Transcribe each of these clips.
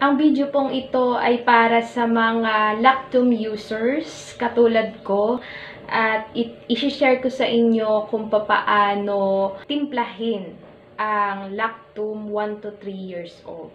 Ang video pong ito ay para sa mga Lactum users katulad ko at i-share ko sa inyo kung paano timplahin ang Lactum 1 to 3 years old.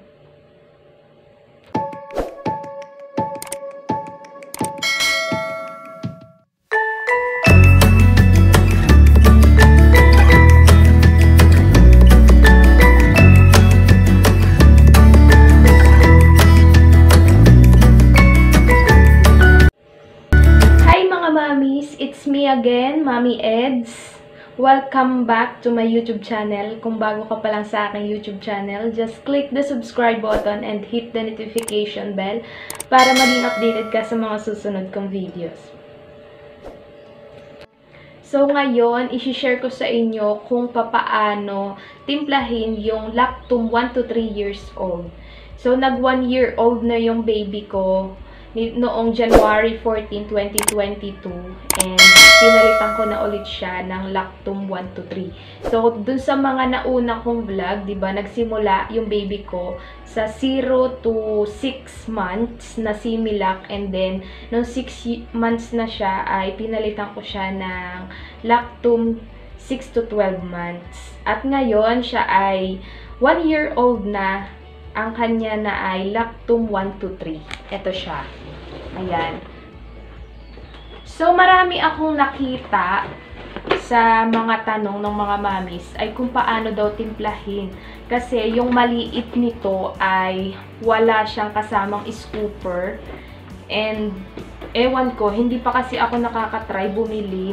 It's me again, Mommy Eds. Welcome back to my YouTube channel. Kung bago ka pa lang sa aking YouTube channel, just click the subscribe button and hit the notification bell para maging updated ka sa mga susunod kong videos. So ngayon, i-share ko sa inyo kung paano timplahin yung Lactum 1 to 3 years old. So nag 1 year old na yung baby ko noong January 14, 2022 and pinalitan ko na ulit siya ng Lactum 1 to 3. So, dun sa mga nauna kong vlog, di ba, nagsimula yung baby ko sa 0 to 6 months na Similac and then, nung 6 months na siya, ay pinalitan ko siya ng Lactum 6 to 12 months. At ngayon, siya ay 1 year old na. Ang kanya na ay Lactum 1 to 3. Ito siya. Ayan. So, marami akong nakita sa mga tanong ng mga mamis ay kung paano daw timplahin. Kasi yung maliit nito ay wala siyang kasamang scooper. And, ewan ko, hindi pa kasi ako nakakatry bumili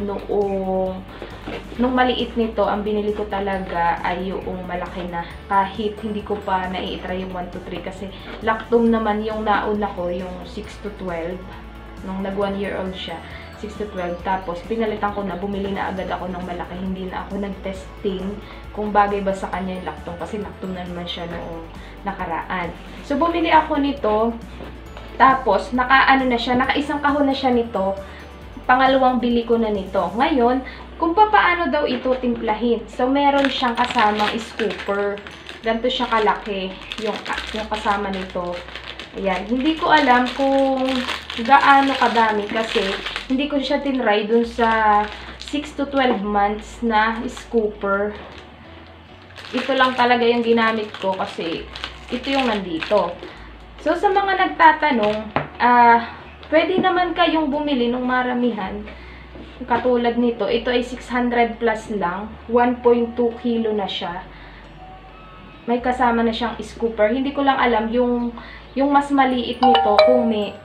nung maliit nito. Ang binili ko talaga ay yung malaki na. Kahit hindi ko pa nai-try yung 1 to 3 kasi Lactum naman yung nauna ko, yung 6 to 12. Nung nag 1 year old siya, 6 to 12. Tapos, pinalitan ko na, bumili na agad ako ng malaki. Hindi na ako nag-testing kung bagay ba sa kanya yung Lactum. Kasi Lactum na naman siya noong nakaraan. So, bumili ako nito. Tapos, naka-ano na siya, naka-isang kahon na siya nito. Pangalawang bili ko na nito. Ngayon, kung paano daw ito timplahin. So, meron siyang kasamang scooper. Ganito siya kalaki, yung kasama nito. Ayan. Hindi ko alam kung gaano kadami kasi hindi ko siya tinry dun sa 6 to 12 months na scooper. Ito lang talaga yung ginamit ko kasi ito yung nandito. So, sa mga nagtatanong, pwede naman kayong bumili ng maramihan. Katulad nito, ito ay 600 plus lang. 1.2 kilo na siya. May kasama na siyang scooper. Hindi ko lang alam yung mas maliit nito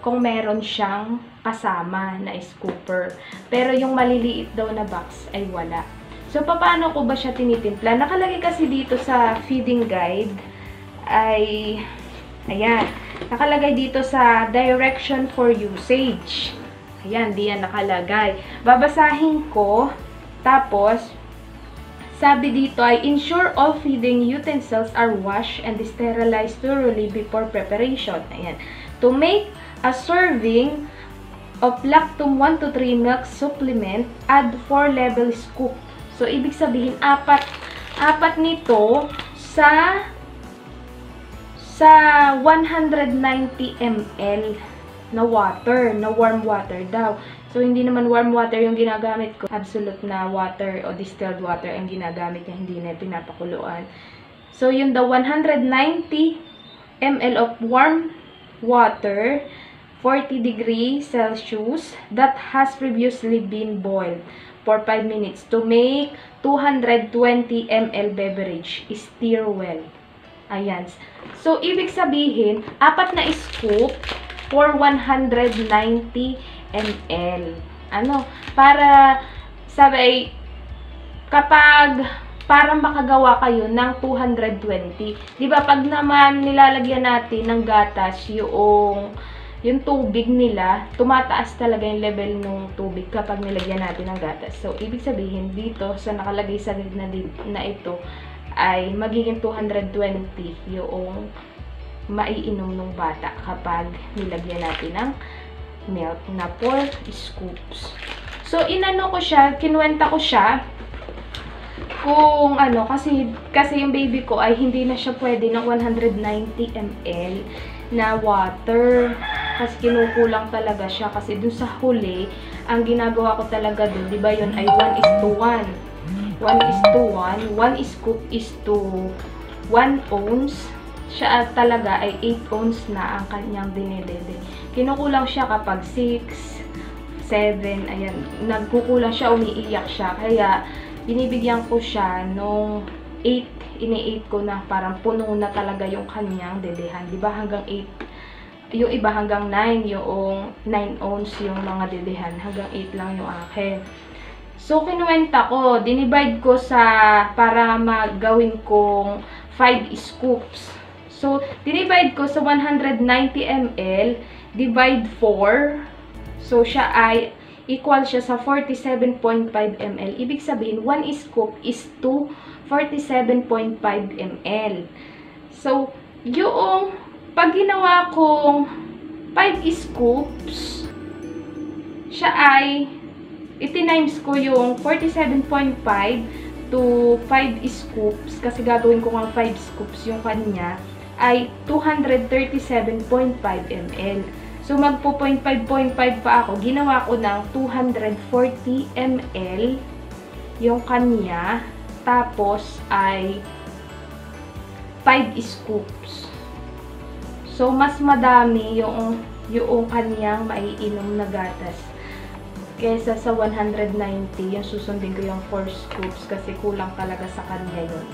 kung meron siyang kasama na scooper. Pero yung maliliit daw na box ay wala. So, paano ko ba siya tinitimpla? Nakalagay kasi dito sa feeding guide ay, ayan, nakalagay dito sa direction for usage. Ayan, diyan nakalagay. Babasahin ko. Tapos, sabi dito ay, ensure all feeding utensils are washed and sterilized thoroughly before preparation. Ayan. To make a serving of Lactum 1 to 3 milk supplement, add 4 level scoop. So, ibig sabihin, apat nito sa 190 ml na water, na warm water daw. So, hindi naman warm water yung ginagamit ko. Absolute na water o distilled water ang ginagamit niya, hindi na pinapakuluan. So, yung the 190 ml of warm water, 40 degrees Celsius, that has previously been boiled for 5 minutes to make 220 ml beverage. Stir well. Ayan. So, ibig sabihin, 4 na scoop for 190 ml. Ano? Para, sabi, para makagawa kayo ng 220. Diba, pag naman nilalagyan natin ng gatas yung tubig nila, tumataas talaga yung level ng tubig kapag nilagyan natin ng gatas. So, ibig sabihin, dito, sa nakalagay sa gitna na ito, ay magiging 220 yung maiinom ng bata kapag nilagyan natin ng milk na 4 scoops. So, inano ko siya, kinuwenta ko siya kung ano, kasi yung baby ko ay hindi na siya pwede ng 190 ml na water. Kasi kinukulang talaga siya. Kasi dun sa huli, ang ginagawa ko talaga dun, di ba yun ay 1:1. 1:1. 1 scoop is to 1 ounce. Siya talaga ay 8 ounce na ang kanyang dinedede. Kinukulang siya kapag 6, 7, ayan. Nagkukulang siya, umiiyak siya. Kaya, binibigyan ko siya nung 8, ini-8 ko na parang puno na talaga yung kanyang dedehan. Diba hanggang 8, yung iba hanggang 9, yung 9 ounce yung mga dedehan. Hanggang 8 lang yung akin. So, kinuwenta ko, dinivide ko para magawin kong 5 scoops. So, dinivide ko sa 190 ml, divide 4. So, siya ay equal siya sa 47.5 ml. Ibig sabihin, 1 scoop is to 47.5 ml. So, yung pag ginawa kong 5 scoops, siya ay itinimes ko yung 47.5 to 5 scoops, kasi gagawin ko nga 5 scoops yung kanya, ay 237.5 ml. So, magpo 0.5 pa ako. Ginawa ko ng 240 ml yung kanya. Tapos, ay 5 scoops. So, mas madami yung kanyang maiinom na gatas. Kesa sa 190, yung susundin ko yung 4 scoops kasi kulang talaga sa kanya yun.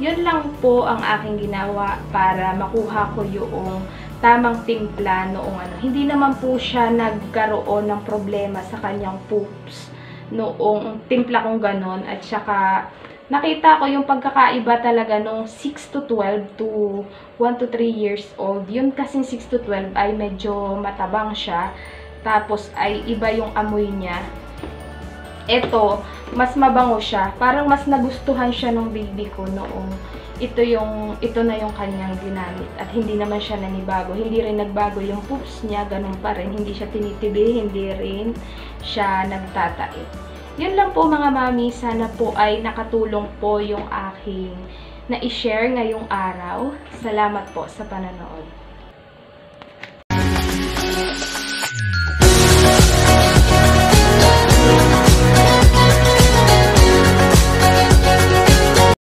Yun lang po ang aking ginawa para makuha ko yung tamang timpla noong ano. Hindi naman po siya nagkaroon ng problema sa kanyang poops noong timpla kong ganon. At saka nakita ko yung pagkakaiba talaga nung 6 to 12 to 1 to 3 years old. Yun kasing 6 to 12 ay medyo matabang siya. Tapos ay iba yung amoy niya. Ito, mas mabango siya. Parang mas nagustuhan siya ng baby ko noong ito na yung kanyang ginamit. At hindi naman siya nanibago. Hindi rin nagbago yung poops niya. Ganun pa rin. Hindi siya tinitibi. Hindi rin siya nagtatait. Yun lang po mga mami. Sana po ay nakatulong po yung aking na-share ngayong araw. Salamat po sa panonood.